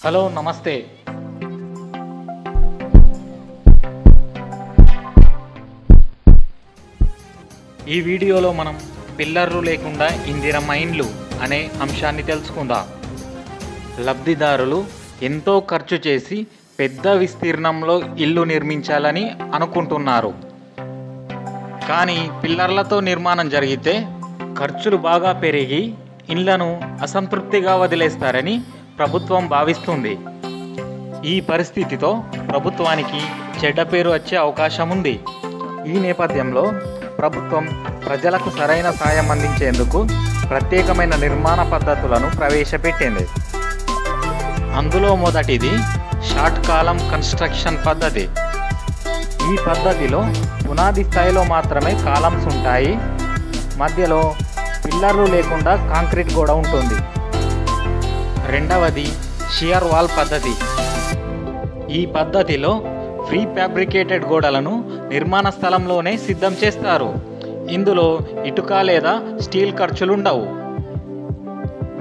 Hello నమస్తే. ఈ వీడియోలో మనం పిల్లర్లు లేకుండా ఇందిరమ్మ ఇండ్లు అనే అంశాన్ని తెలుసుకుందాం. లబ్ధిదారులు ఎంతో ఖర్చు చేసి పెద్ద విస్తీర్ణంలో ఇల్లు నిర్మించాలని అనుకుంటున్నారు. కానీ పిల్లర్లతో నిర్మాణం జరిగితే ఖర్చులు బాగా పెరిగి ఇళ్లను అసంతృప్తిగా వదిలేస్తారని ప్రభుత్వం భావిస్తుంది. ఈ పరిస్థితితో ప్రభుత్వానికి చెడ్డ పేరు వచ్చే అవకాశం ఉంది. ఈ నేపథ్యంలో ప్రభుత్వం ప్రజలకు సరైన సాయం అందించేందుకు ప్రత్యేకమైన నిర్మాణ పద్ధతులను ప్రవేశపెట్టింది. అందులో మొదటిది షార్ట్ కాలమ్ కన్స్ట్రక్షన్ పద్ధతి. ఈ పద్ధతిలో పునాది స్థాయిలో మాత్రమే కాలమ్స్ ఉంటాయి. మధ్యలో పిల్లర్లు లేకుండా కాంక్రీట్ గోడ ఉంటుంది. రెండవది షియర్ వాల్ పద్ధతి. ఈ పద్ధతిలో ప్రీ ఫ్యాబ్రికేటెడ్ గోడలను నిర్మాణ స్థలంలోనే సిద్ధం చేస్తారు. ఇందులో ఇటుక లేదా స్టీల్ ఖర్చులుండవు.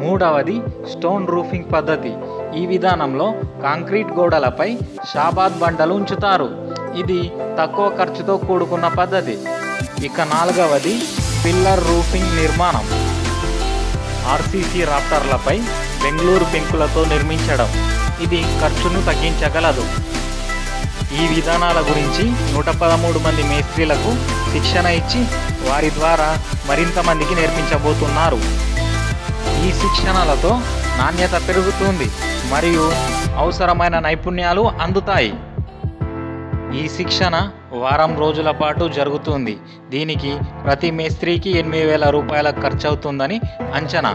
మూడవది స్టోన్ రూఫింగ్ పద్ధతి. ఈ విధానంలో కాంక్రీట్ గోడలపై షాబాద్ బండలు ఉంచుతారు. ఇది తక్కువ ఖర్చుతో కూడుకున్న పద్ధతి. ఇక నాలుగవది పిల్లర్ రూఫింగ్ నిర్మాణం. ఆర్సీసీ రాప్టర్లపై బెంగళూరు పెంకులతో నిర్మించడం. ఇది ఖర్చును తగ్గించగలదు. ఈ విధానాల గురించి 113 మంది మేస్త్రీలకు శిక్షణ ఇచ్చి వారి ద్వారా మరింత మందికి నేర్పించబోతున్నారు. ఈ శిక్షణలతో నాణ్యత పెరుగుతుంది మరియు అవసరమైన నైపుణ్యాలు అందుతాయి. ఈ శిక్షణ వారం రోజుల పాటు జరుగుతుంది. దీనికి ప్రతి మేస్త్రీకి 8,000 రూపాయల ఖర్చు అవుతుందని అంచనా.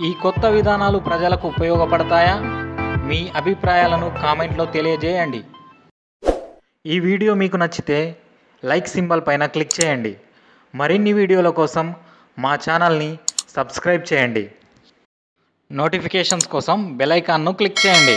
ఈ కొత్త విధానాలు ప్రజలకు ఉపయోగపడతాయా? మీ అభిప్రాయాలను కామెంట్లో తెలియజేయండి. ఈ వీడియో మీకు నచ్చితే లైక్ సింబల్ పైన క్లిక్ చేయండి. మరిన్ని వీడియోల కోసం మా ఛానల్ని సబ్స్క్రైబ్ చేయండి. నోటిఫికేషన్స్ కోసం బెల్ ఐకాన్ను క్లిక్ చేయండి.